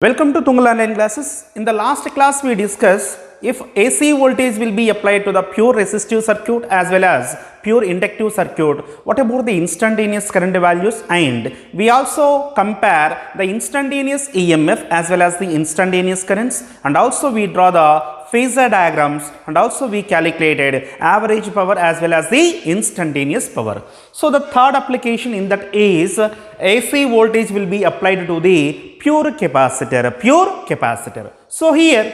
Welcome to Tungal Online Classes. In the last class we discussed if AC voltage will be applied to the pure resistive circuit as well as pure inductive circuit, what about the instantaneous current values, and we also compare the instantaneous EMF as well as the instantaneous currents, and also we draw the phasor diagrams, and also we calculated average power as well as the instantaneous power. So the third application in that is AC voltage will be applied to the pure capacitor. So here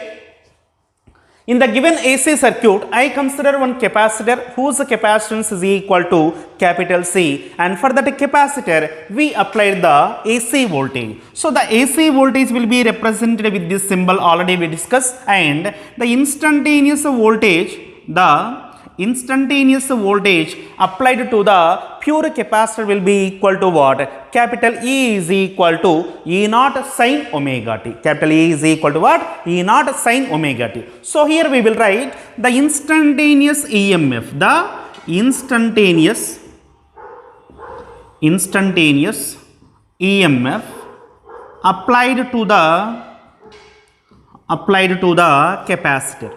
in the given AC circuit, I consider one capacitor whose capacitance is equal to capital C, and for that capacitor we applied the AC voltage. So the AC voltage will be represented with this symbol already we discussed, and the instantaneous voltage applied to the pure capacitor will be equal to what? Capital E is equal to E naught sin omega t. Capital E is equal to what? E naught sin omega t. So here we will write the instantaneous EMF, the instantaneous EMF applied to the capacitor.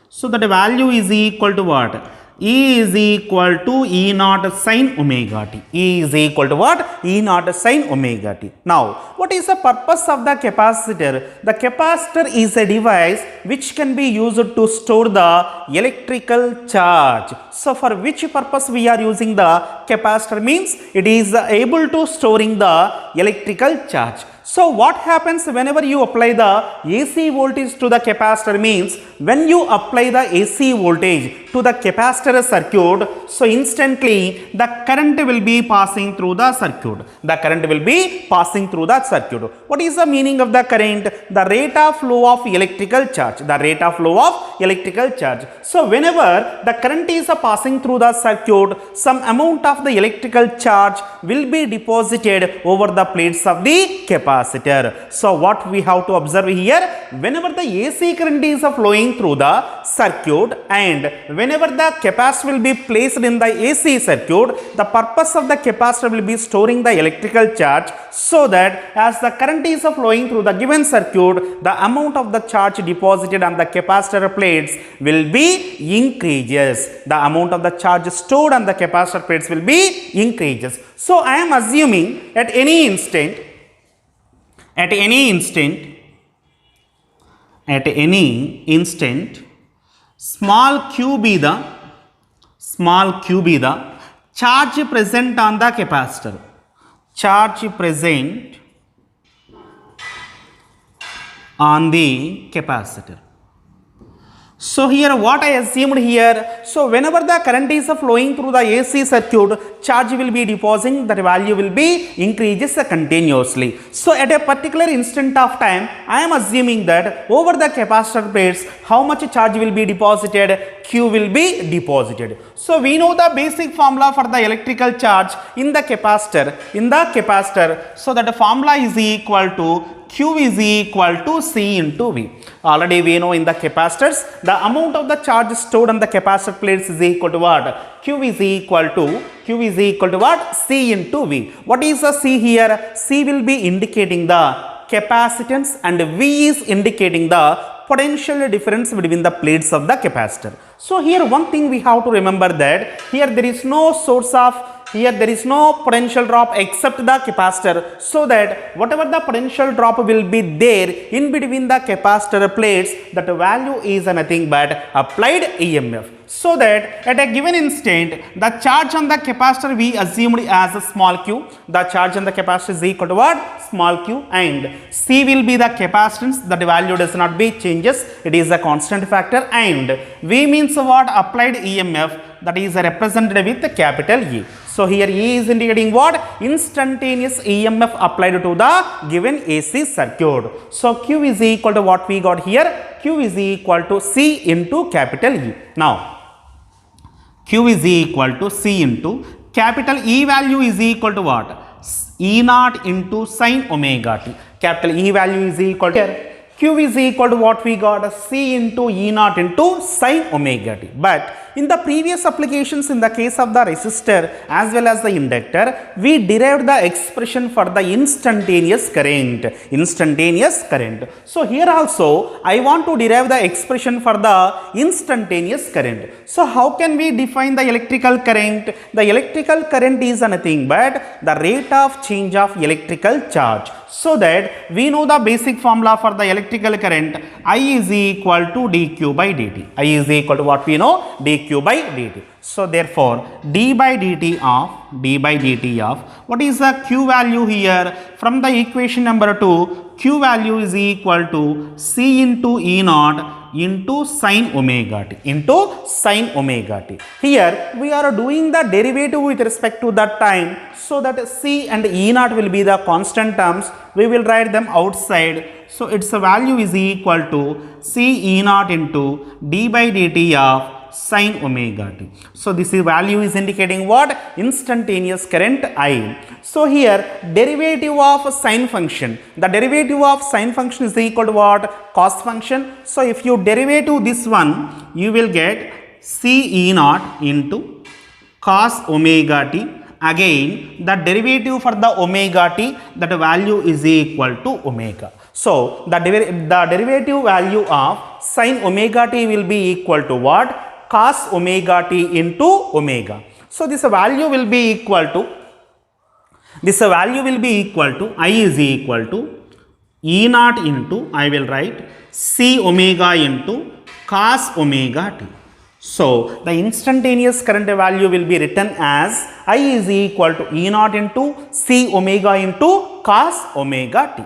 So that value is equal to what? E is equal to E naught sin omega t. E is equal to what? E naught sin omega t. Now, what is the purpose of the capacitor? The capacitor is a device which can be used to store the electrical charge. So, for which purpose we are using the capacitor means it is able to storing the electrical charge. So what happens whenever you apply the AC voltage to the capacitor means when you apply the AC voltage to the capacitor circuit, so instantly the current will be passing through the circuit. What is the meaning of the current? The rate of flow of electrical charge. So whenever the current is passing through the circuit, some amount of the electrical charge will be deposited over the plates of the capacitor. So what we have to observe here, whenever the AC current is flowing through the circuit and whenever the capacitor will be placed in the AC circuit, the purpose of the capacitor will be storing the electrical charge, so that as the current is flowing through the given circuit, the amount of the charge deposited on the capacitor plates will be increases. The amount of the charge stored on the capacitor plates will be increases. So I am assuming at any instant small q be the charge present on the capacitor. So here what I assumed here, so whenever the current is flowing through the AC circuit, charge will be depositing, that value will be increases continuously. So at a particular instant of time, I am assuming that over the capacitor plates, how much charge will be deposited? Q will be deposited. So we know the basic formula for the electrical charge in the capacitor. So that the formula is equal to Q is equal to C into V. Already we know in the capacitors, the amount of the charge stored on the capacitor plates is equal to what? Q is equal to what? C into V. What is the C here? C will be indicating the capacitance and V is indicating the potential difference between the plates of the capacitor. So here one thing we have to remember, that here there is no potential drop except the capacitor, so that whatever the potential drop will be there in between the capacitor plates, that value is nothing but applied EMF. So that at a given instant, the charge on the capacitor we assumed as a small q. The charge on the capacitor is equal to what? Small q, and C will be the capacitance. That value does not be changes. It is a constant factor, and V means what? Applied EMF, that is represented with capital E. So here E is indicating what? Instantaneous EMF applied to the given AC circuit. So Q is equal to what we got here? Q is equal to C into capital E. Now Q is equal to C into capital E value is equal to what? E naught into sin omega t. Capital E value is equal to here. Q is equal to what we got? C into E naught into sin omega t. But in the previous applications, in the case of the resistor as well as the inductor, we derived the expression for the instantaneous current. Instantaneous current. So here also, I want to derive the expression for the instantaneous current. So how can we define the electrical current? The electrical current is nothing but the rate of change of electrical charge. So that we know the basic formula for the electrical current, I is equal to dq by dt. I is equal to what we know? dq by dt. So therefore, d by dt of what is the q value here? From the equation number 2, q value is equal to c into E naught into sin omega t, Here we are doing the derivative with respect to that time, so that c and E naught will be the constant terms. We will write them outside. So its value is equal to c E naught into d by dt of sin omega t. So this value is indicating what? Instantaneous current I. So here derivative of sine function, the derivative of sine function is equal to what? Cos function. So if you derivative this one, you will get c E naught into cos omega t. Again the derivative for the omega t, that value is equal to omega. So the derivative value of sin omega t will be equal to what? Cos omega t into omega. So this value will be equal to I is equal to E naught into, I will write c omega into cos omega t. So the instantaneous current value will be written as I is equal to E naught into c omega into cos omega t.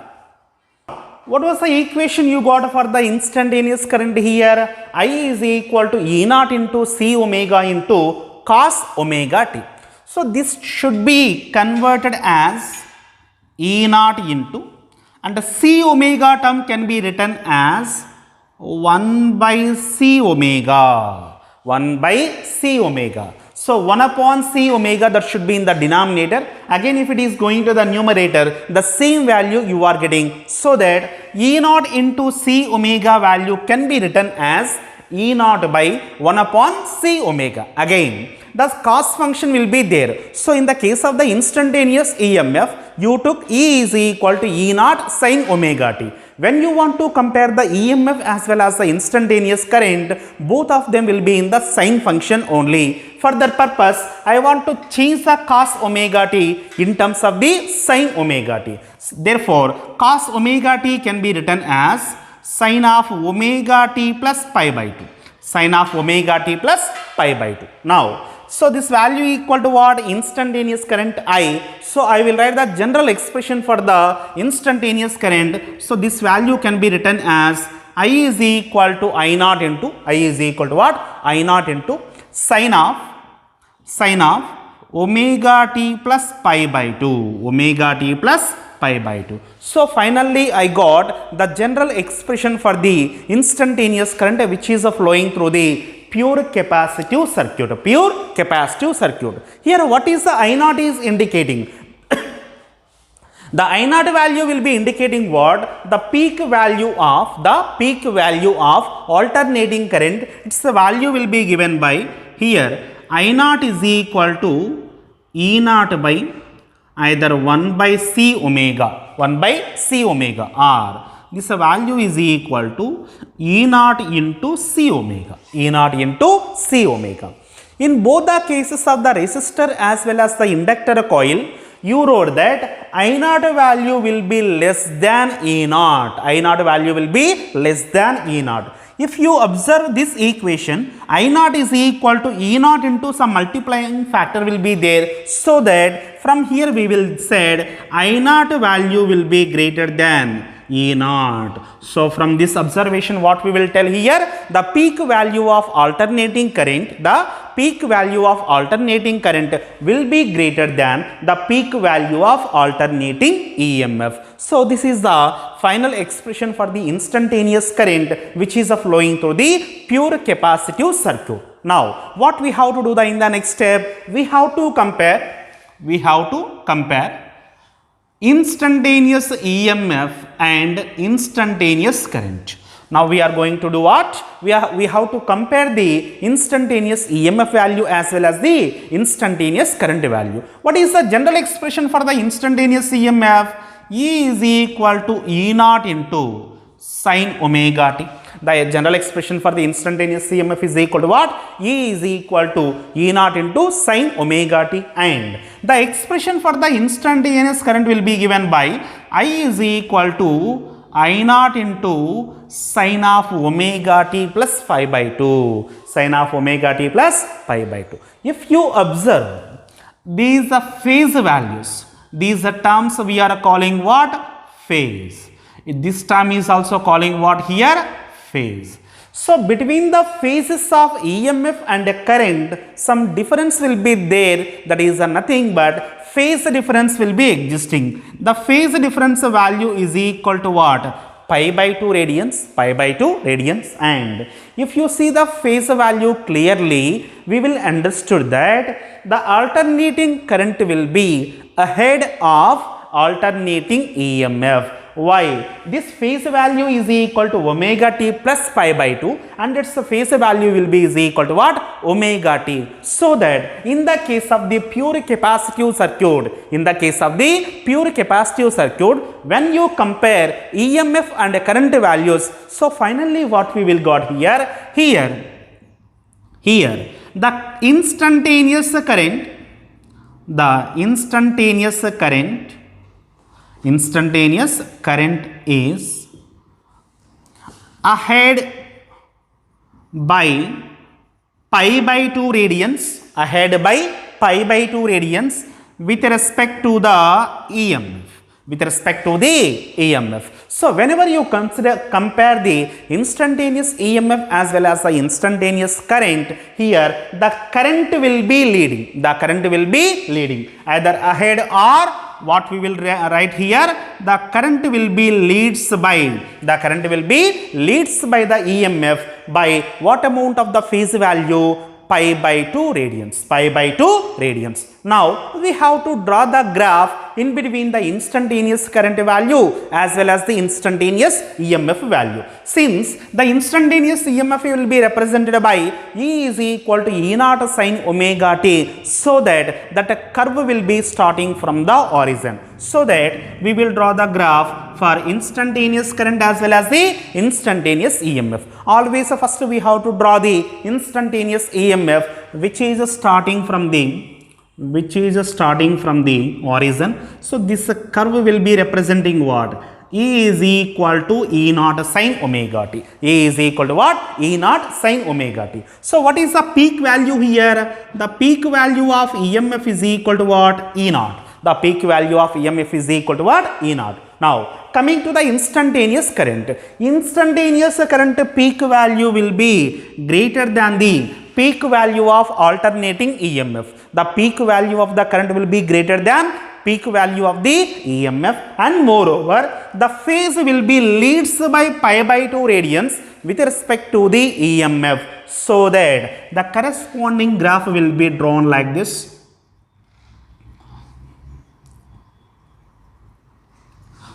What was the equation you got for the instantaneous current here? I is equal to E naught into c omega into cos omega t. So this should be converted as E naught into, and c omega term can be written as 1 by c omega. So 1 upon c omega, that should be in the denominator. Again, if it is going to the numerator, the same value you are getting. So that E naught into c omega value can be written as E naught by 1 upon c omega. Again, the cos function will be there. So in the case of the instantaneous EMF, you took E is equal to E naught sin omega t. When you want to compare the EMF as well as the instantaneous current, both of them will be in the sine function only. For that purpose, I want to change the cos omega t in terms of the sin omega t. Therefore, cos omega t can be written as sin of omega t plus pi by 2. Sin of omega t plus pi by 2. Now, so this value equal to what? Instantaneous current I. So I will write the general expression for the instantaneous current. So this value can be written as I is equal to I naught into, I is equal to what? I naught into sin of omega t plus pi by 2. Omega t plus pi by 2. So finally I got the general expression for the instantaneous current, which is flowing through the pure capacitive circuit. Here what is the I naught is indicating? The I naught value will be indicating what? The peak value of alternating current. Its value will be given by here I naught is equal to E naught by either 1 by c omega or this value is equal to E naught into c omega. In both the cases of the resistor as well as the inductor coil, you wrote that I naught value will be less than E naught. If you observe this equation, I naught is equal to E naught into some multiplying factor will be there, so that from here we will say I naught value will be greater than E naught. So from this observation, what we will tell here, the peak value of alternating current, will be greater than the peak value of alternating EMF. So this is the final expression for the instantaneous current, which is flowing through the pure capacitive circuit. Now what we have to do in the next step, we have to compare instantaneous EMF and instantaneous current. Now we are going to do what? We have to compare the instantaneous EMF value as well as the instantaneous current value. What is the general expression for the instantaneous EMF? E is equal to E naught into sin omega t. The general expression for the instantaneous EMF is equal to what? E is equal to E naught into sin omega t, and the expression for the instantaneous current will be given by I is equal to I naught into sin of omega t plus pi by 2. Sin of omega t plus pi by 2. If you observe, these are phase values. These are terms we are calling what? Phase. This term is also calling what here? Phase. So between the phases of EMF and a current, some difference will be there. That is nothing but phase difference will be existing. The phase difference value is equal to what? Pi by 2 radians, pi by 2 radians. And if you see the phase value clearly, we will understood that the alternating current will be ahead of alternating EMF. Why? This phase value is equal to omega t plus pi by 2, and its phase value will be is equal to what? Omega t. So that in the case of the pure capacitive circuit, when you compare EMF and current values, so finally what we will got here, the instantaneous current is ahead by pi by 2 radians, with respect to the EMF. So whenever you compare the instantaneous EMF as well as the instantaneous current, here the current will be leading either ahead, or what we will write here, the current will be leads by the EMF by what amount of the phase value? Pi by 2 radians. Now we have to draw the graph in between the instantaneous current value as well as the instantaneous EMF value. Since the instantaneous EMF will be represented by E is equal to E naught sin omega t, so that curve will be starting from the origin. So that we will draw the graph for instantaneous current as well as the instantaneous EMF. Always first we have to draw the instantaneous EMF which is starting from the origin. So this curve will be representing what? E is equal to E naught sin omega t. E is equal to what? E naught sin omega t. So what is the peak value here? The peak value of EMF is equal to what? E naught. The peak value of EMF is equal to what? E naught. Now coming to the instantaneous current. Instantaneous current peak value will be greater than the peak value of alternating EMF. The peak value of the current will be greater than peak value of the EMF, and moreover the phase will be leads by pi by 2 radians with respect to the EMF, so that the corresponding graph will be drawn like this.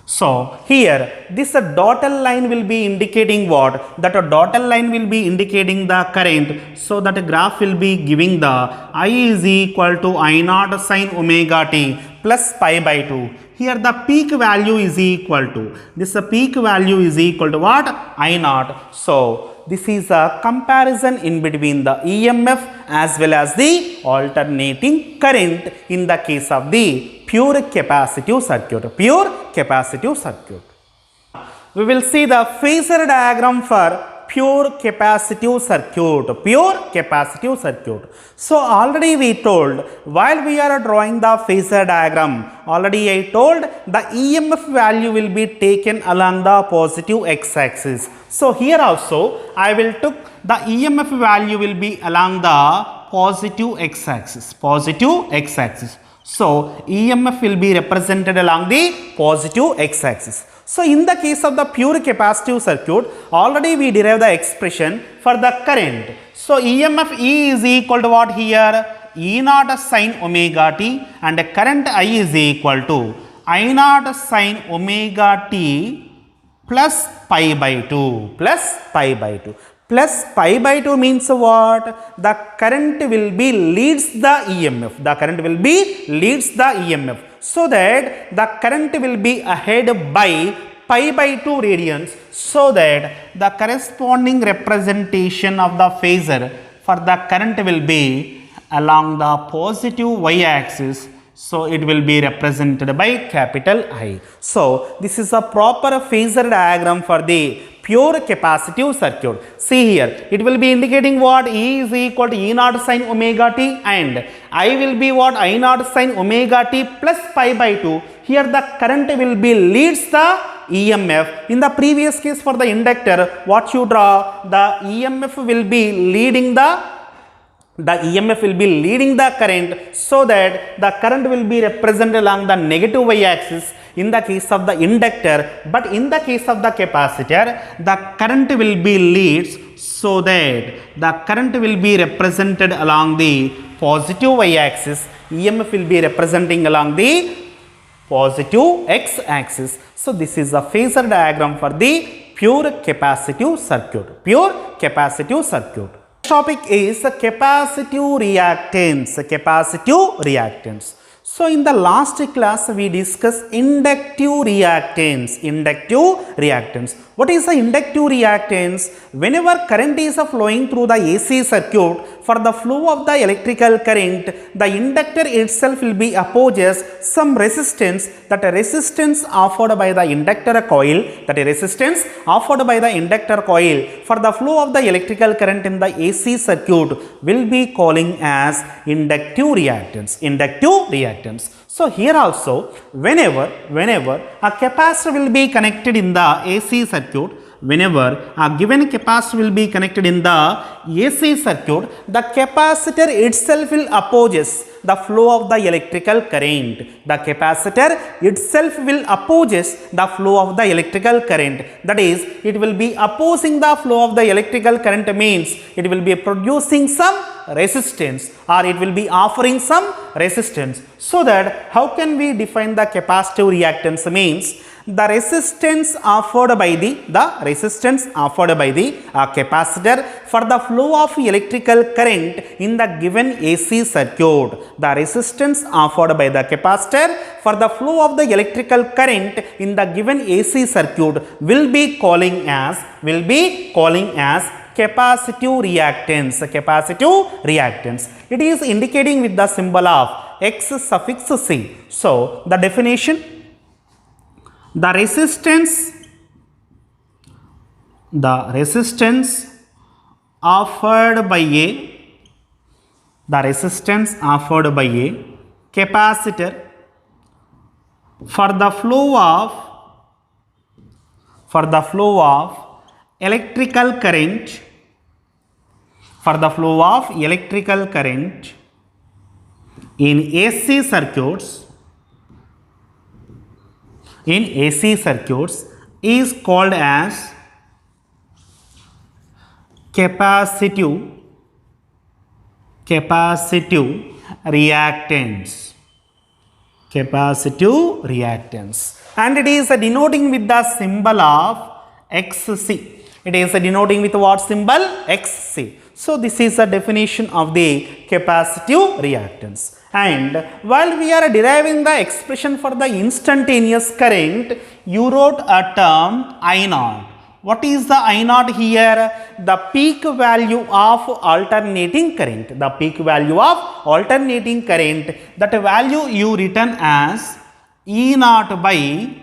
So here this dotted line will be indicating what? That dotted line will be indicating the current. So that graph will be giving the I is equal to I naught sin omega t plus pi by 2. Here the peak value is equal to, this peak value is equal to what? I naught. So this is a comparison in between the EMF as well as the alternating current in the case of the pure capacitive circuit. We will see the phasor diagram for pure capacitive circuit. So already we told, while we are drawing the phasor diagram, already I told the EMF value will be taken along the positive x-axis. So here also I will took the EMF value will be along the positive x-axis. So EMF will be represented along the positive x-axis. So in the case of the pure capacitive circuit, already we derived the expression for the current. So EMF E is equal to what here? E naught sin omega t, and current I is equal to I naught sin omega t plus pi by 2 plus pi by 2 plus pi by 2 means what? The current will be leads the EMF. The current will be leads the EMF. So that the current will be ahead by pi by 2 radians, so that the corresponding representation of the phasor for the current will be along the positive y-axis. So it will be represented by capital I. So this is a proper phasor diagram for the pure capacitive circuit. See here, it will be indicating what? E is equal to E naught sin omega t, and I will be what? I naught sin omega t plus pi by 2. Here the current will be leads the EMF. In the previous case for the inductor, what you draw? The EMF will be leading the EMF will be leading the current, so that the current will be represented along the negative y-axis in the case of the inductor. But in the case of the capacitor, the current will be leads, so that the current will be represented along the positive y-axis. EMF will be representing along the positive x-axis. So this is a phasor diagram for the pure capacitive circuit. Pure capacitive circuit. Topic is capacitive reactance. Capacitive reactance. So in the last class we discussed inductive reactance. Inductive reactance. What is the inductive reactance? Whenever current is flowing through the AC circuit, for the flow of the electrical current, the inductor itself will be opposes some resistance. That resistance offered by the inductor coil, for the flow of the electrical current in the AC circuit will be calling as inductive reactance. Inductive reactance. So here also, whenever a capacitor will be connected in the AC circuit, whenever a given capacitor will be connected in the AC circuit, the capacitor itself will opposes the flow of the electrical current. The capacitor itself will opposes the flow of the electrical current. That is, it will be opposing the flow of the electrical current, means it will be producing some resistance, or it will be offering some resistance. So that how can we define the capacitive reactance? Means the resistance offered by the capacitor for the flow of electrical current in the given AC circuit. The resistance offered by the capacitor for the flow of the electrical current in the given AC circuit will be calling as capacitive reactance. Capacitive reactance. It is indicating with the symbol of X suffix C. So the definition: the resistance offered by a capacitor for the flow of electrical current in AC circuits is called as capacitive reactance. And it is denoting with the symbol of XC. It is denoting with what symbol? XC. So this is the definition of the capacitive reactance. And while we are deriving the expression for the instantaneous current, you wrote a term I naught. What is the I naught here? The peak value of alternating current. The peak value of alternating current. That value you written as E naught by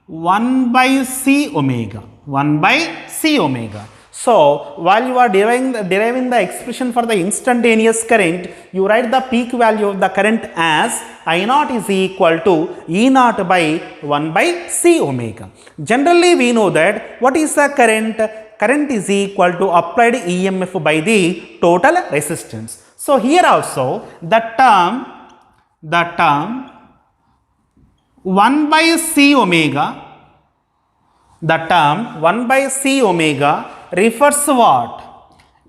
1 by C omega. 1 by C omega. So while you are deriving the expression for the instantaneous current, you write the peak value of the current as I naught is equal to E naught by 1 by C omega. Generally we know that what is the current? Current is equal to applied EMF by the total resistance. So here also the term 1 by C omega, the term 1 by C omega refers what?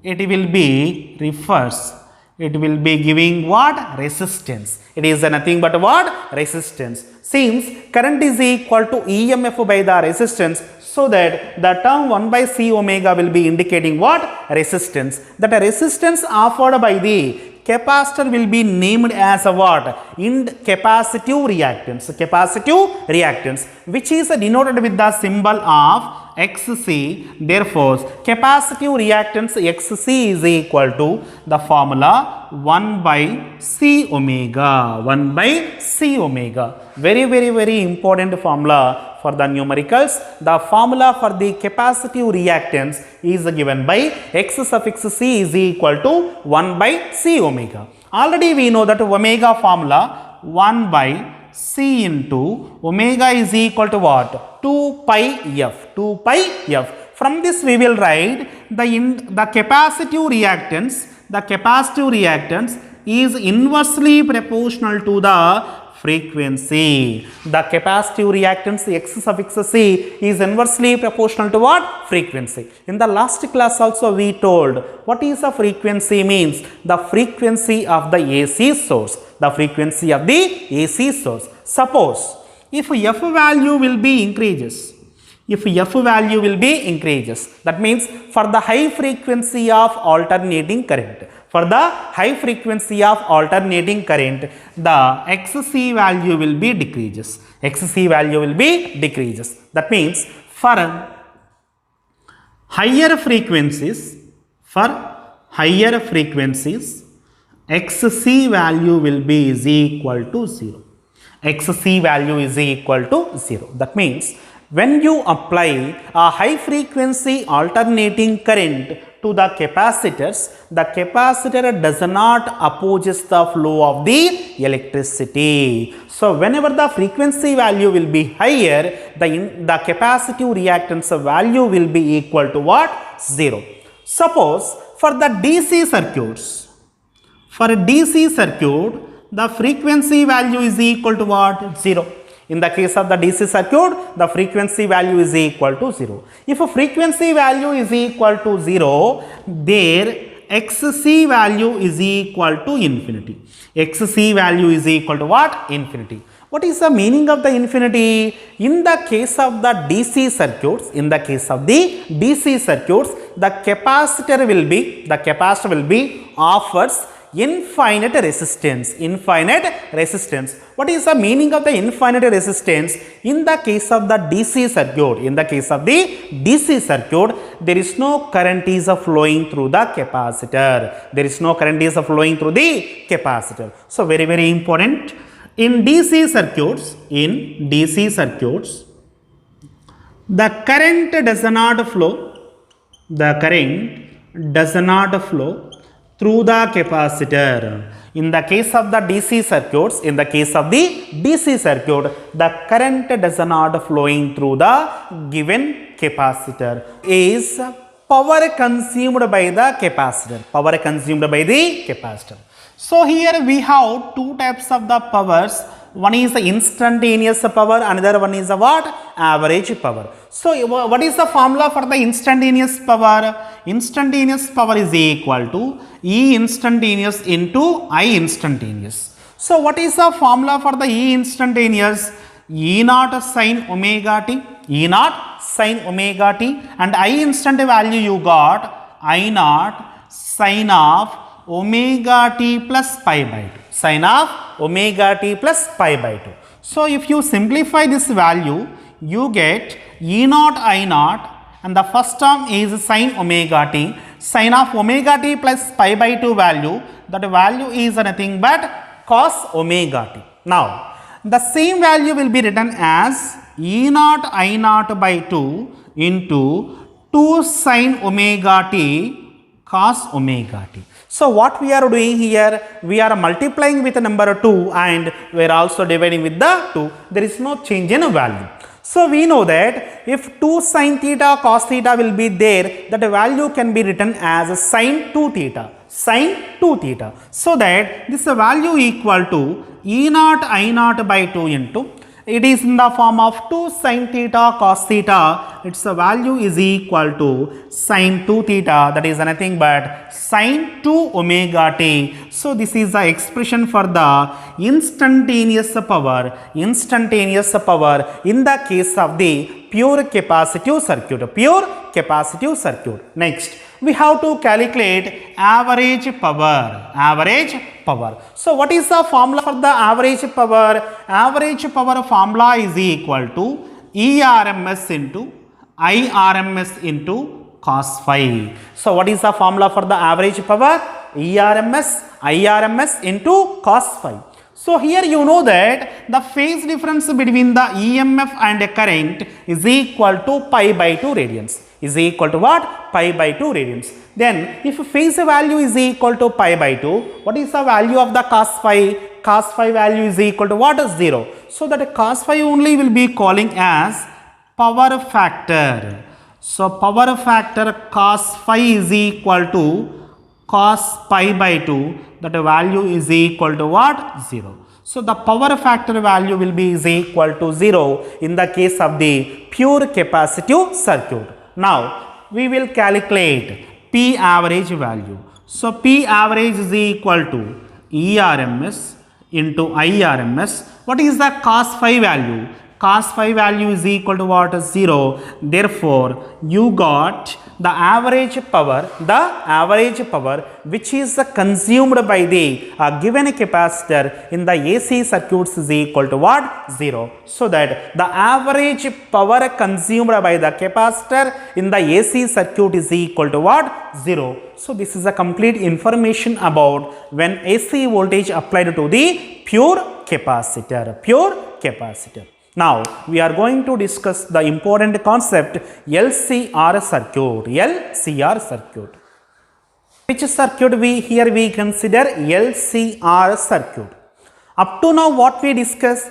It will be refers It will be giving what? Resistance. It is nothing but what? Resistance. Since current is equal to EMF by the resistance, so that the term 1 by C omega will be indicating what? Resistance. That resistance offered by the capacitor will be named as a what? Capacitive reactance. Capacitive reactance, which is denoted with the symbol of XC. Therefore, capacitive reactance XC is equal to the formula 1 by C omega. 1 by C omega. Very important formula for the numericals. The formula for the capacitive reactance is given by X suffix C is equal to 1 by C omega. Already we know that omega formula 1 by C into omega is equal to what? 2 pi f. 2 pi f. From this we will write the capacitive reactance. The capacitive reactance is inversely proportional to the frequency. The capacitive reactance X suffix C is inversely proportional to what? Frequency. In the last class also we told what is a frequency means? The frequency of the AC source. The frequency of the AC source. Suppose if F value will be increases. If F value will be increases, that means for the high frequency of alternating current. For the high frequency of alternating current, the XC value will be decreases. XC value will be decreases. That means for higher frequencies, XC value will be is equal to 0. XC value is equal to 0. That means when you apply a high frequency alternating current to the capacitors, the capacitor does not opposes the flow of the electricity. So whenever the frequency value will be higher, the capacitive reactance value will be equal to what? 0. Suppose for the DC circuits, for a DC circuit, the frequency value is equal to what? 0. In the case of the DC circuit, the frequency value is equal to 0. If a frequency value is equal to 0, their XC value is equal to infinity. XC value is equal to what? Infinity. What is the meaning of the infinity? In the case of the DC circuits, the capacitor will be offers infinite resistance. What is the meaning of the infinite resistance? In the case of the DC circuit, there is no current is flowing through the capacitor. So very important. In DC circuits, the current does not flow through the capacitor. In the case of the DC circuits, the current does not flowing through the given capacitor. Is power consumed by the capacitor. So here we have two types of the powers. One is the instantaneous power, another one is the what? Average power. So what is the formula for the instantaneous power? Instantaneous power is equal to E instantaneous into I instantaneous. So what is the formula for the E instantaneous? E naught sin omega t, and I instant value you got I naught sin of omega t plus pi by 2. So if you simplify this value, you get E naught I naught, and the first term is sin omega t, sin of omega t plus pi by 2 value, that value is nothing but cos omega t. Now the same value will be written as E naught I naught by 2 into 2 sin omega t cos omega t. So what we are doing here, we are multiplying with the number 2 and we are also dividing with the 2. There is no change in value. So we know that if 2 sin theta cos theta will be there, that value can be written as sin 2 theta. So that this value equal to E naught I naught by 2 into It is in the form of 2 sin theta cos theta. Its value is equal to sin 2 theta, that is nothing but sin 2 omega t. So this is the expression for the instantaneous power in the case of the pure capacitive circuit. Next, we have to calculate average power. So what is the formula for the average power? Average power formula is equal to ERMS into IRMS into cos phi. So what is the formula for the average power? ERMS IRMS into cos phi. So here you know that the phase difference between the EMF and the current is equal to pi by 2 radians. Is equal to what? Pi by 2 radians. Then if phase value is equal to pi by 2, what is the value of the cos phi? Cos phi value is equal to what? 0. So that cos phi only will be calling as power factor. So power factor cos phi is equal to cos pi by 2, that value is equal to what? 0. So the power factor value will be is equal to 0 in the case of the pure capacitive circuit. Now we will calculate P average value. So P average is equal to ERMS into IRMS. What is the cos phi value? Cos phi value is equal to what? 0. Therefore you got the average power which is consumed by the given capacitor in the AC circuits is equal to what? 0. So that the average power consumed by the capacitor in the AC circuit is equal to what? 0. So this is a complete information about when AC voltage applied to the pure capacitor. Now we are going to discuss the important concept LCR circuit. Which circuit we consider? LCR circuit. Up to now what we discuss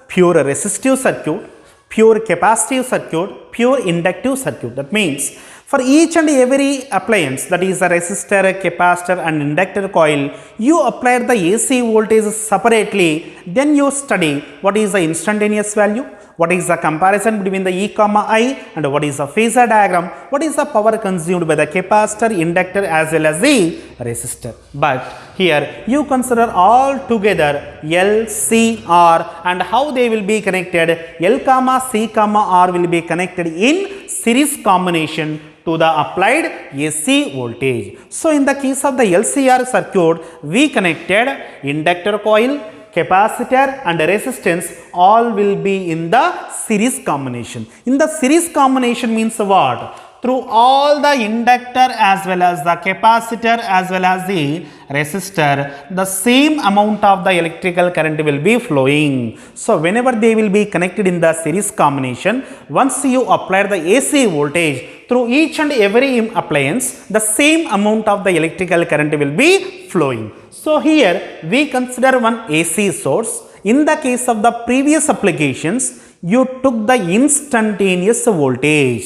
pure resistive circuit, pure capacitive circuit, pure inductive circuit. That means for each and every appliance, that is a resistor, capacitor and inductor coil, you apply the AC voltage separately. Then you study what is the instantaneous value, what is the comparison between the E comma I, and what is the phasor diagram, what is the power consumed by the capacitor, inductor as well as the resistor. But here you consider all together LCR and how they will be connected. L comma C comma R will be connected in series combination to the applied AC voltage. So in the case of the LCR circuit, we connected inductor coil, capacitor and resistance, all will be in the series combination. In the series combination means what? Through all the inductor as well as the capacitor as well as the resistor, the same amount of the electrical current will be flowing. So whenever they will be connected in the series combination, once you apply the AC voltage through each and every appliance, the same amount of the electrical current will be flowing. So here we consider one AC source. In the case of the previous applications, you took the instantaneous voltage.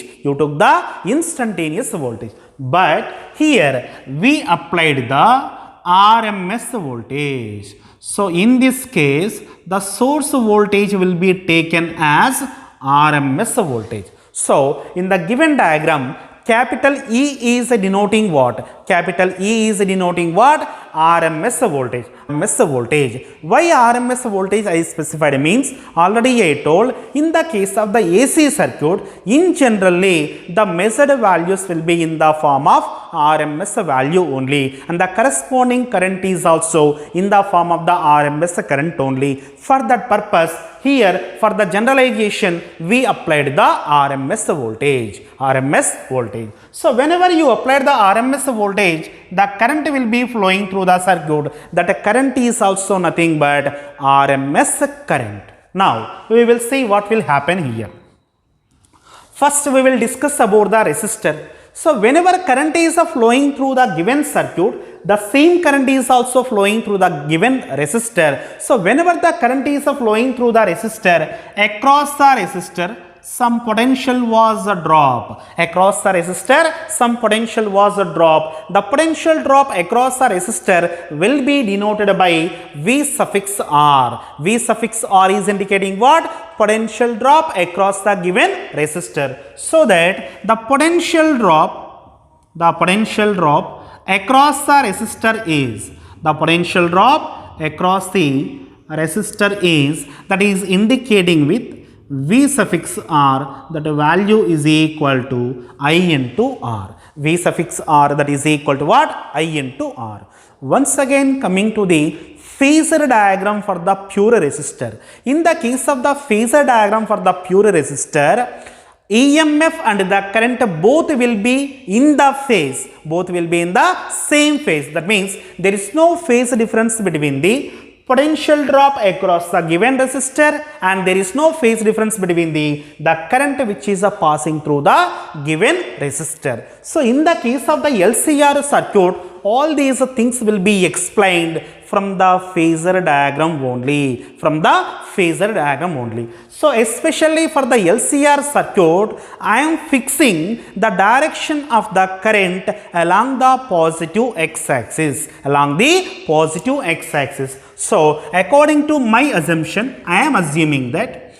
But here we applied the RMS voltage. So in this case, the source voltage will be taken as RMS voltage. So in the given diagram, capital E is denoting what? RMS voltage. Why RMS voltage I specified means, already I told, in the case of the AC circuit, in generally the measured values will be in the form of RMS value only, and the corresponding current is also in the form of the RMS current only. For that purpose, here for the generalization we applied the RMS voltage. So whenever you apply the RMS voltage, the current will be flowing through the circuit. That current is also nothing but RMS current. Now we will see what will happen here. First we will discuss about the resistor. So whenever current is flowing through the given circuit, the same current is also flowing through the given resistor. So whenever the current is flowing through the resistor, across the resistor, some potential was a drop across the resistor, some potential was a drop. The potential drop across the resistor will be denoted by V suffix R. V suffix R is indicating what? Potential drop across the given resistor. So that the potential drop across the resistor is, the potential drop across the resistor is, that is indicating with V suffix R, that value is equal to I into R. V suffix R, that is equal to what? I into R. Once again coming to the phasor diagram for the pure resistor. In the case of the phasor diagram for the pure resistor, EMF and the current both will be in the phase, both will be in the same phase. That means there is no phase difference between the potential drop across the given resistor and there is no phase difference between the current which is passing through the given resistor. So in the case of the LCR circuit, all these things will be explained from the phasor diagram only, So especially for the LCR circuit, I am fixing the direction of the current along the positive x-axis, So according to my assumption, I am assuming that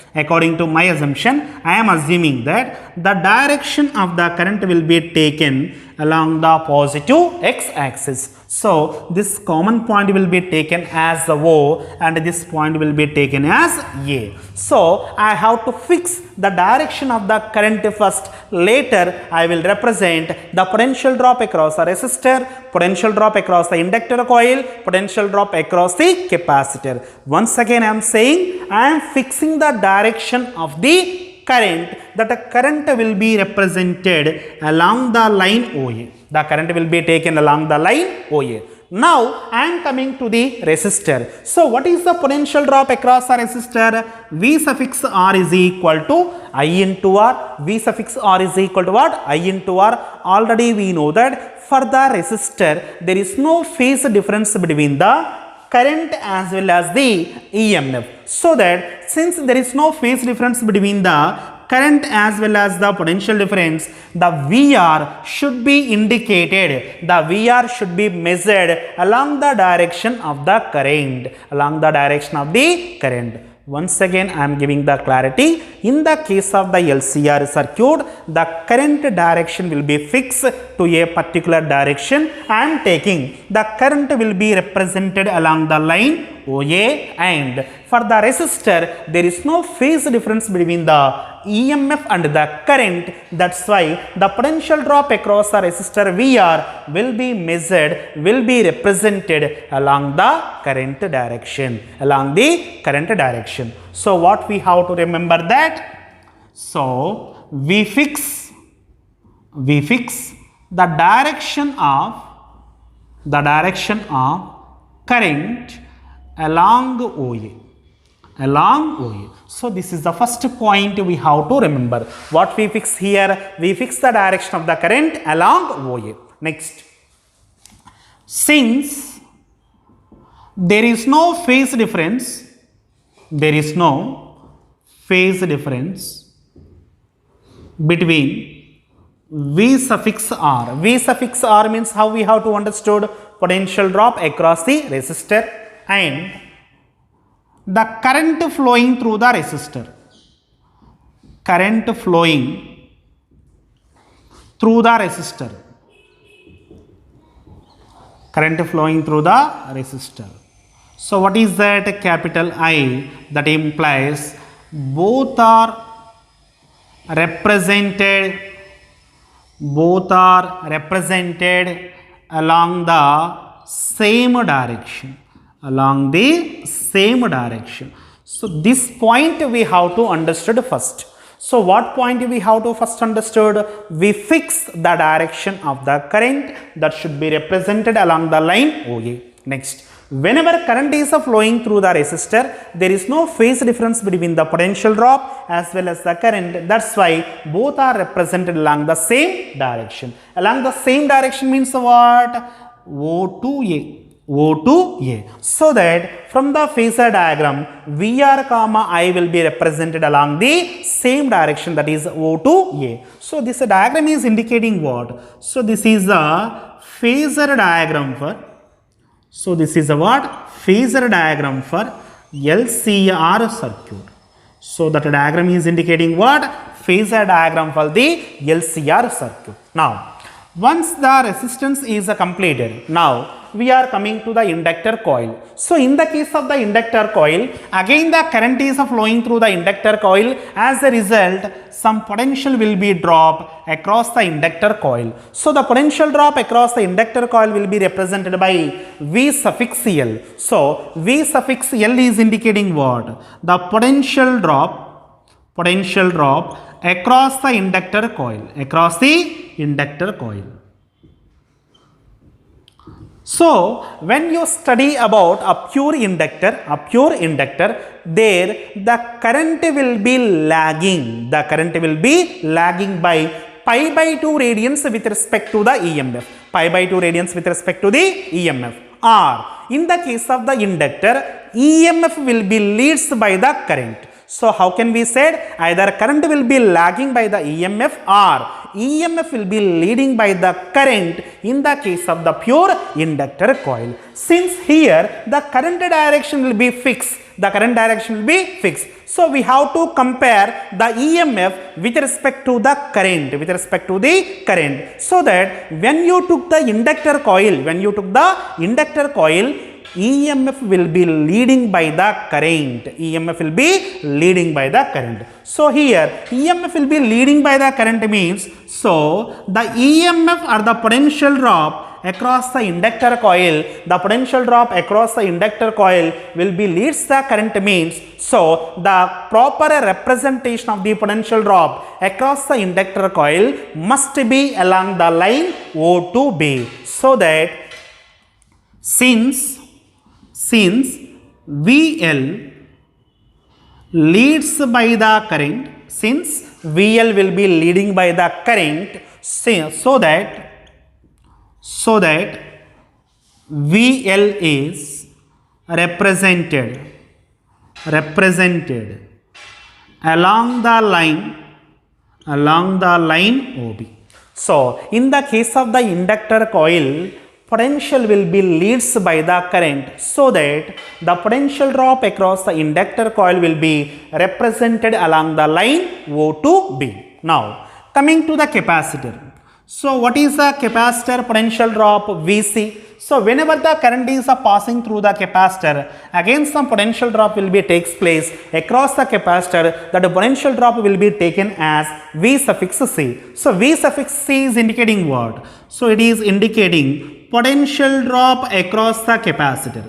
the direction of the current will be taken along the positive x-axis. So this common point will be taken as the O and this point will be taken as A. So I have to fix the direction of the current first. Later I will represent the potential drop across the resistor, potential drop across the inductor coil, potential drop across the capacitor. Once again I am saying I am fixing the direction of the current, that the current will be represented along the line OA. The current will be taken along the line OA. Now I am coming to the resistor. So what is the potential drop across the resistor? V suffix R is equal to I into R. V suffix R is equal to what? I into R. Already we know that for the resistor there is no phase difference between the current as well as the EMF. So that since there is no phase difference between the current as well as the potential difference, the VR should be indicated, the VR should be measured along the direction of the current, Once again I am giving the clarity. In the case of the LCR circuit, the current direction will be fixed to a particular direction. I am taking the current will be represented along the line OA, and for the resistor there is no phase difference between the EMF and the current. That's why the potential drop across the resistor VR will be measured, will be represented along the current direction, So what we have to remember that? So we fix the direction of current along OA. So this is the first point we have to remember. What we fix here? We fix the direction of the current along OA. Next, since there is no phase difference, between V suffix R. V suffix R means how we have to understood potential drop across the resistor and the current flowing through the resistor. So what is that? Capital I, that implies both are represented along the same direction. So this point we have to understood first. So what point we have to first understood? We fix the direction of the current that should be represented along the line OA. Next, whenever current is flowing through the resistor, there is no phase difference between the potential drop as well as the current. That's why both are represented along the same direction. Along the same direction means what? O to A. O to A. So that from the phasor diagram, VR comma I will be represented along the same direction, that is O to A. So this diagram is indicating what? So this is a phasor diagram for, so this is a what? Phasor diagram for LCR circuit. So that diagram is indicating what? Phasor diagram for the LCR circuit. Now, once the resistance is completed, now we are coming to the inductor coil. So in the case of the inductor coil, again the current is flowing through the inductor coil. As a result, some potential will be dropped across the inductor coil. So the potential drop across the inductor coil will be represented by V suffix L. So V suffix L is indicating what? The potential drop across the inductor coil, across the inductor coil. So when you study about a pure inductor, there the current will be lagging. The current will be lagging by pi by 2 radians with respect to the EMF. Pi by 2 radians with respect to the EMF. Or in the case of the inductor, EMF will be leads by the current. So how can we say? Either current will be lagging by the EMF or EMF will be leading by the current in the case of the pure inductor coil. Since here the current direction will be fixed, so we have to compare the EMF with respect to the current, so that when you took the inductor coil, EMF will be leading by the current. So here EMF will be leading by the current means, so the EMF or the potential drop across the inductor coil, will be leads the current means, so the proper representation of the potential drop across the inductor coil must be along the line O to B. So that since VL leads by the current, will be leading by the current, so that VL is represented along the line OB. So in the case of the inductor coil, potential will be leads by the current, so that the potential drop across the inductor coil will be represented along the line O to B. Now coming to the capacitor. So what is the capacitor potential drop? VC. So whenever the current is passing through the capacitor, again some potential drop will be takes place across the capacitor. That potential drop will be taken as V suffix C. So V suffix C is indicating what? So it is indicating potential drop across the capacitor.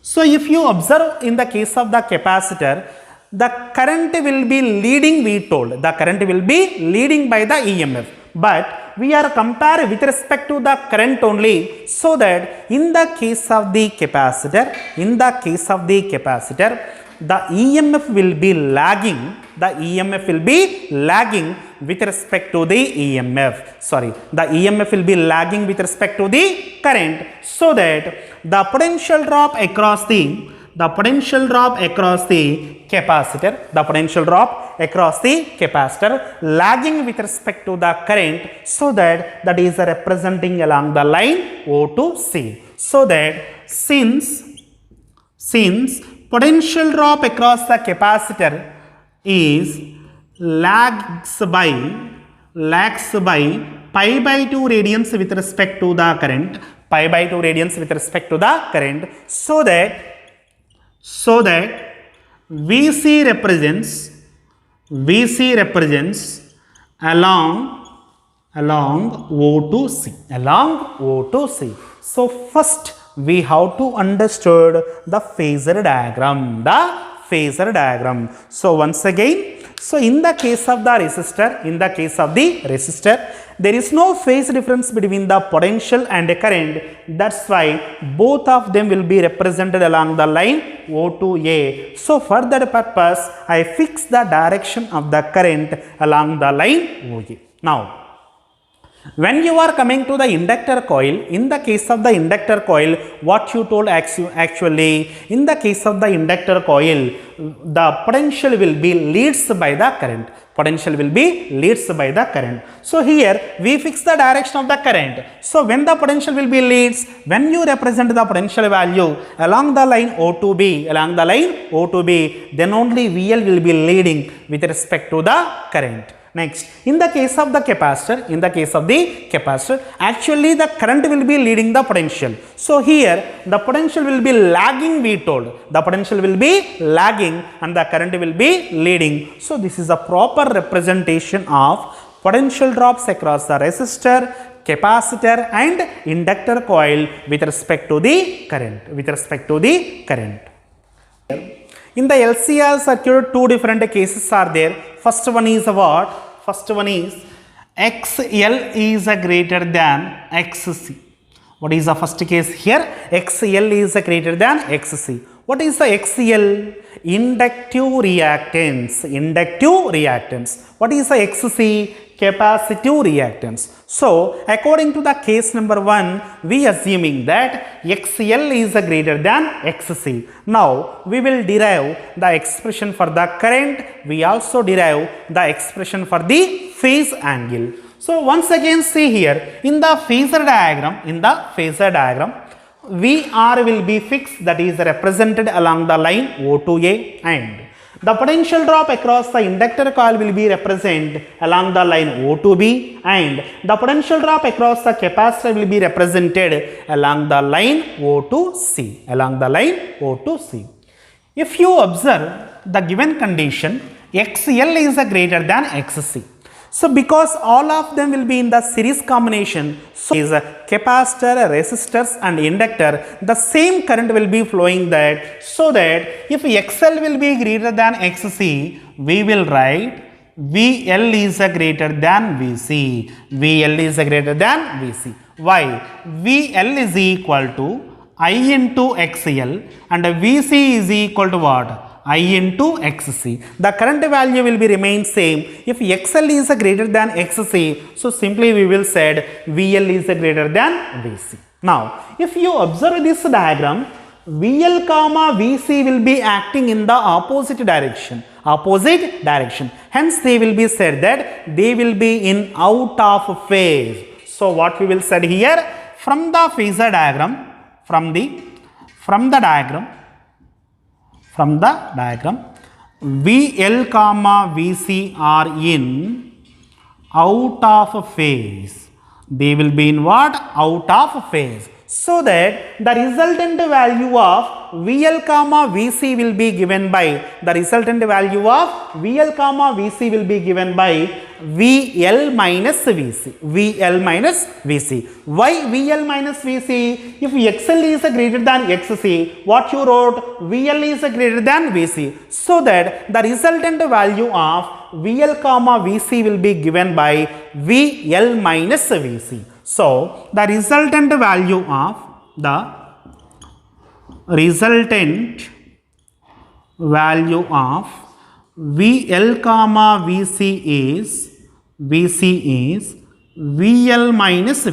So if you observe in the case of the capacitor, the current will be leading, we told. The current will be leading by the EMF. But we are comparing with respect to the current only, so that in the case of the capacitor, the EMF will be lagging. With respect to the EMF. The EMF will be lagging with respect to the current, so that the potential drop across the capacitor, lagging with respect to the current, so that is representing along the line O to C. So that since potential drop across the capacitor is lags by pi by 2 radians with respect to the current, so that VC represents along O to C. So first we have to understand the phasor diagram. So once again, so in the case of the resistor, there is no phase difference between the potential and the current. That's why both of them will be represented along the line O to A. So for that purpose, I fix the direction of the current along the line OA. Now, When you are coming to the inductor coil, in the case of the inductor coil, what you told actually, in the case of the inductor coil, the potential will be leads by the current. Potential will be leads by the current. So here we fix the direction of the current. So when the potential will be leads, when you represent the potential value along the line O to B, then only VL will be leading with respect to the current. Next, in the case of the capacitor, actually the current will be leading the potential. So here the potential will be lagging, we told. The potential will be lagging and the current will be leading. So this is a proper representation of potential drops across the resistor, capacitor and inductor coil with respect to the current. In the LCR circuit, two different cases are there. First one is what? First one is XL is greater than XC. What is the first case here? XL is greater than XC. What is the XL? Inductive reactance. What is the XC? Capacitive reactance. So, according to the case number 1, we assuming that XL is greater than XC. Now, we will derive the expression for the current. We also derive the expression for the phase angle. So, once again see here, in the phasor diagram, VR will be fixed, that is represented along the line O to A, and the potential drop across the inductor coil will be represented along the line O to B, and the potential drop across the capacitor will be represented along the line O to C. If you observe the given condition, XL is greater than XC. So because all of them will be in the series combination, so is a capacitor, resistors and inductor, the same current will be flowing that, so that if XL will be greater than XC, we will write VL is greater than VC. Why? VL is equal to I into XL and VC is equal to what? I into XC. The current value will be remain same. If XL is greater than XC, so simply we will said VL is greater than VC. Now, if you observe this diagram, VL comma VC will be acting in the opposite direction. Hence, they will be said that they will be in out of phase. So, what we will said here, from the phasor diagram, from the diagram, VL comma VC are in out of phase. They will be in what? Out of phase. So that the resultant value of VL comma VC will be given by VL minus VC. Why VL minus VC? If XL is greater than XC, what you wrote? VL is greater than VC. So that the resultant value of VL comma VC will be given by VL minus VC. So, the resultant value of VL comma VC is VL minus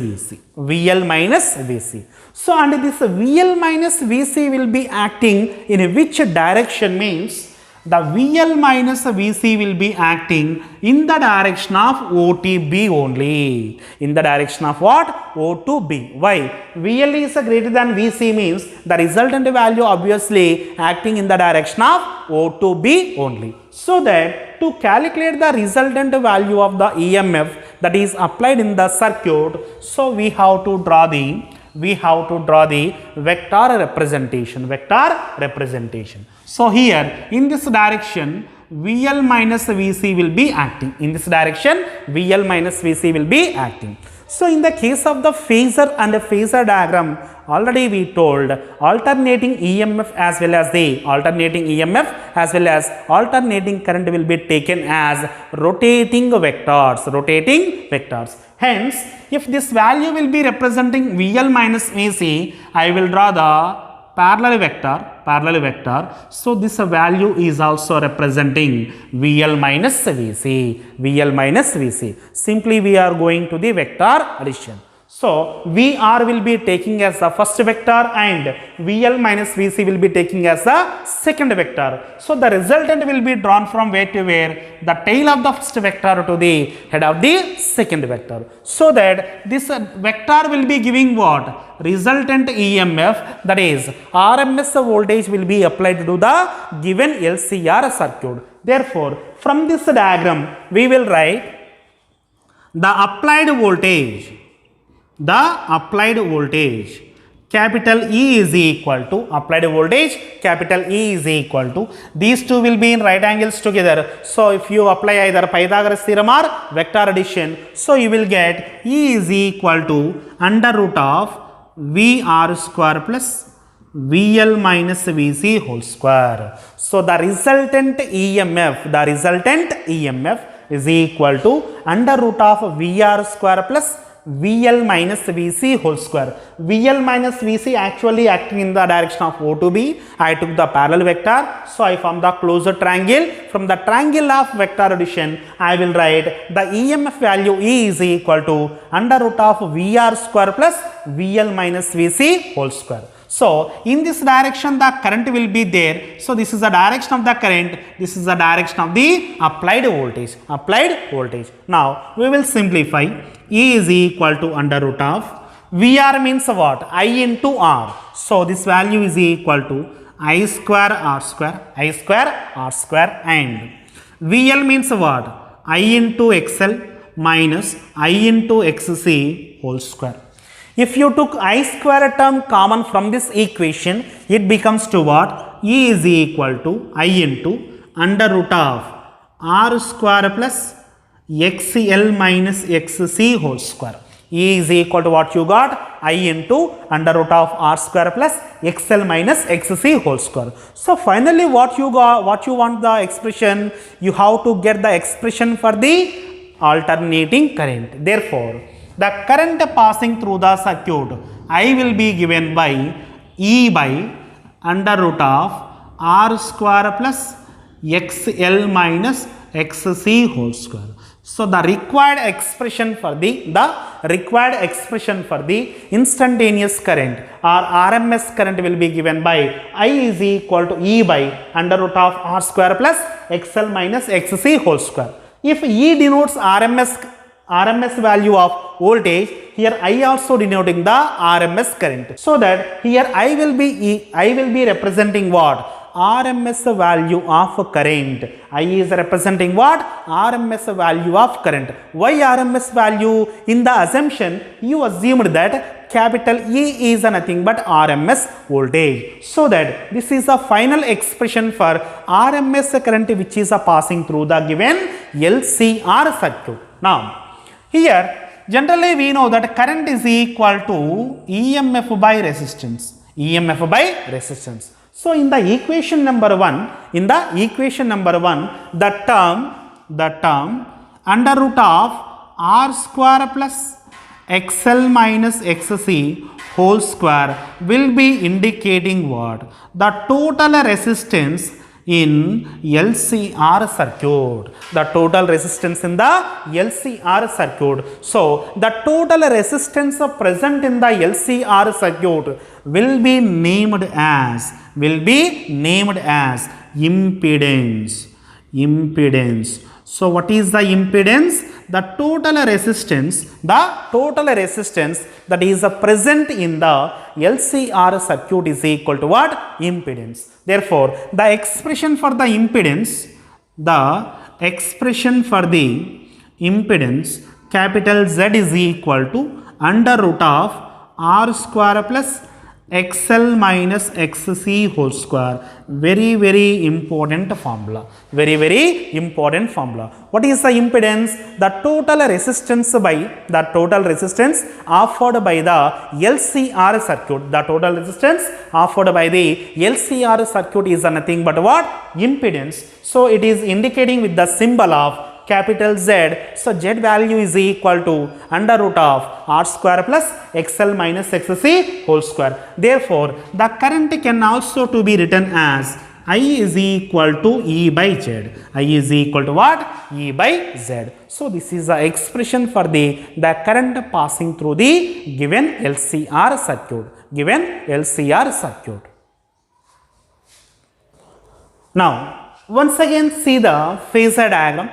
VC. So, and this VL minus VC will be acting in which direction? Means the VL minus VC will be acting in the direction of O to B only. In the direction of what? O to B. Why? VL is greater than VC means the resultant value obviously acting in the direction of O to B only. So that to calculate the resultant value of the EMF that is applied in the circuit, so we have to draw the vector representation. So here in this direction VL minus VC will be acting. So in the case of the phasor and the phasor diagram, already we told alternating EMF as well as alternating current will be taken as rotating vectors. Hence, if this value will be representing VL minus VC, I will draw the parallel vector, so this value is also representing VL minus VC. Simply we are going to the vector addition. So VR will be taking as the first vector and VL minus VC will be taking as the second vector. So the resultant will be drawn from where to where? The tail of the first vector to the head of the second vector. So that this vector will be giving what? Resultant EMF, that is RMS voltage will be applied to the given LCR circuit. Therefore, from this diagram we will write the applied voltage. Capital E is equal to applied voltage, capital E is equal to, these two will be in right angles together. So if you apply either Pythagoras theorem or vector addition, so you will get E is equal to under root of VR square plus VL minus VC whole square. So the resultant EMF is equal to under root of VR square plus VL minus VC whole square. VL minus VC actually acting in the direction of O to B. I took the parallel vector, so I form the closed triangle. From the triangle of vector addition, I will write the EMF value E is equal to under root of VR square plus VL minus VC whole square. So in this direction the current will be there. So this is the direction of the current, this is the direction of the applied voltage. Now we will simplify. E is equal to under root of VR means what? I into R. So this value is equal to I square R square and VL means what? I into XL minus I into XC whole square. If you took I square term common from this equation, it becomes to what? E is equal to I into under root of R square plus XL minus XC whole square. E is equal to what you got? I into under root of R square plus XL minus XC whole square. So finally what you want the expression? You have to get the expression for the alternating current. Therefore, the current passing through the circuit I will be given by E by under root of R square plus XL minus XC whole square. So the required expression for the instantaneous current or RMS current will be given by I is equal to E by under root of R square plus XL minus XC whole square. If E denotes RMS value of voltage, here I also denoting the RMS current. So that here I will be representing what? RMS value of current. I is representing what? RMS value of current. Why RMS value? In the assumption, you assumed that capital E is nothing but RMS voltage. So that this is the final expression for RMS current which is passing through the given LCR circuit. Now, here generally we know that current is equal to EMF by resistance. So in the equation number 1, the term under root of R square plus XL minus XC whole square will be indicating what? The total resistance in LCR circuit. The total resistance in the LCR circuit. So the total resistance present in the LCR circuit will be named as impedance. So what is the impedance? The total resistance that is present in the LCR circuit is equal to what? Impedance. Therefore, the expression for the impedance capital Z is equal to under root of R square plus XL minus XC whole square. Very important formula. What is the impedance? The total resistance offered by the LCR circuit. The total resistance offered by the LCR circuit is nothing but what? Impedance. So it is indicating with the symbol of capital Z. So Z value is equal to under root of R square plus XL minus XC whole square. Therefore, the current can also to be written as I is equal to E by Z. I is equal to what? E by Z. So this is the expression for the current passing through the given LCR circuit. Now, once again see the phasor diagram.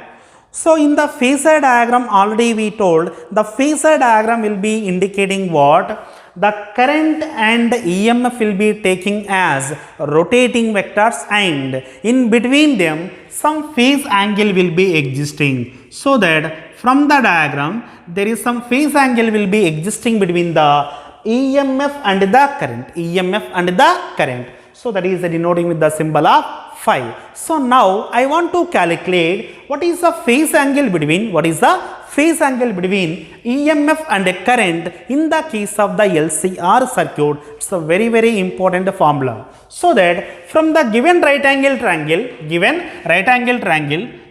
So in the phasor diagram already we told the phasor diagram will be indicating what? The current and EMF will be taking as rotating vectors, and in between them some phase angle will be existing. So that from the diagram there is some phase angle will be existing between the EMF and the current. So that is denoting with the symbol of phi. So now I want to calculate what is the phase angle between EMF and current in the case of the LCR circuit. It's a very important formula. So that from the given right angle triangle,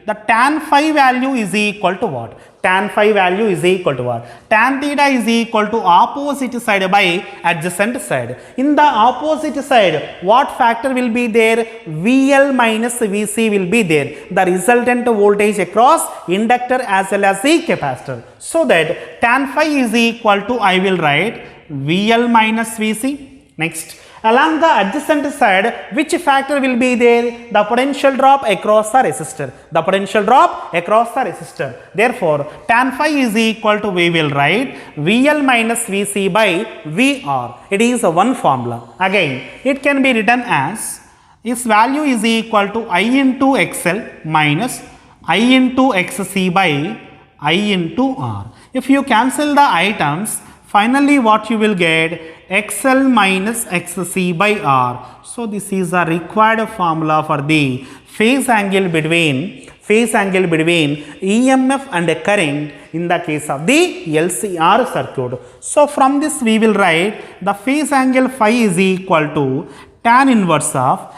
the tan phi value is equal to what? Tan theta is equal to opposite side by adjacent side. In the opposite side, what factor will be there? VL minus VC will be there. The resultant voltage across inductor as well as the capacitor. So that tan phi is equal to, I will write VL minus VC. Next, along the adjacent side, which factor will be there? The potential drop across the resistor. Therefore, tan phi is equal to, we will write VL minus VC by VR. It is one formula. Again, it can be written as, its value is equal to I into XL minus I into XC by I into R. If you cancel the items, finally what you will get? XL minus XC by R. So this is a required formula for the phase angle between EMF and current in the case of the LCR circuit. So from this we will write the phase angle phi is equal to tan inverse of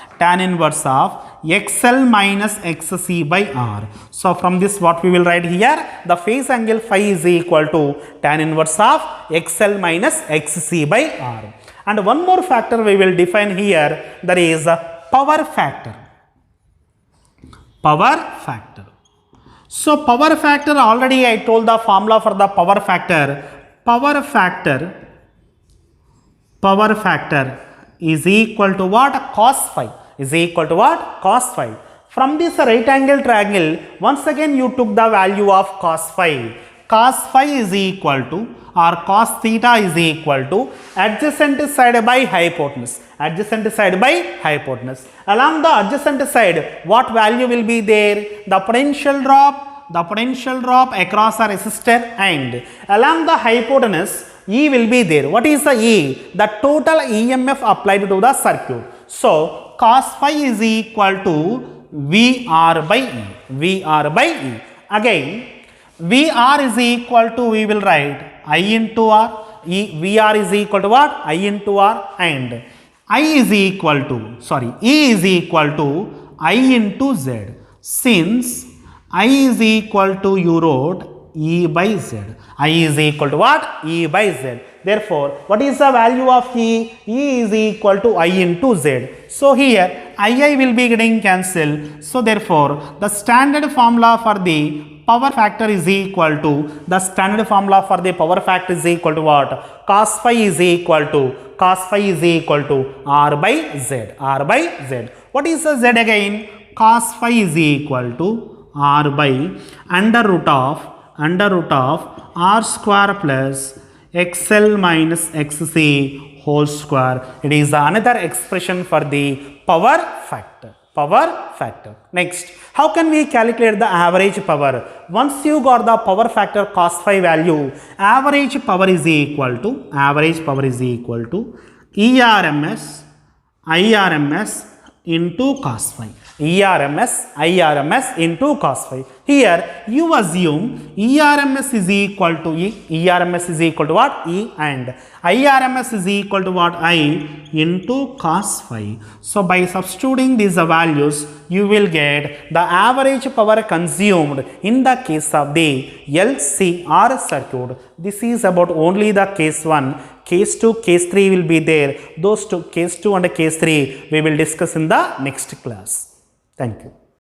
XL minus XC by R. So from this what we will write here? The phase angle phi is equal to tan inverse of XL minus XC by R. And one more factor we will define here, that is power factor. So power factor, already I told the formula for the power factor. Power factor is equal to what? Cos phi. From this right angle triangle, once again you took the value of cos phi. Cos phi is equal to, or cos theta is equal to adjacent side by hypotenuse. Along the adjacent side, what value will be there? The potential drop across a resistor, and along the hypotenuse E will be there. What is the E? The total EMF applied to the circuit. So cos phi is equal to VR by E. Again, VR is equal to, we will write I into R. VR is equal to what? I into R, and E is equal to I into Z. Since I is equal to, you wrote E by Z. I is equal to what? E by Z. Therefore, what is the value of E? E is equal to I into Z. So here II will be getting cancelled. So therefore, the standard formula for the power factor is equal to, what? Cos phi is equal to R by Z. What is the Z again? Cos phi is equal to R by under root of R square plus XL minus XC whole square. It is another expression for the power factor. Next, how can we calculate the average power? Once you got the power factor cos phi value, average power is equal to ERMS, IRMS into cos phi. ERMS into cos phi. Here you assume ERMS is equal to E. ERMS is equal to what? E, and IRMS is equal to what? I into cos phi. So by substituting these values, you will get the average power consumed in the case of the LCR circuit. This is about only the case 1. Case 2, case 3 will be there. Those two, case 2 and case 3, we will discuss in the next class. Thank you.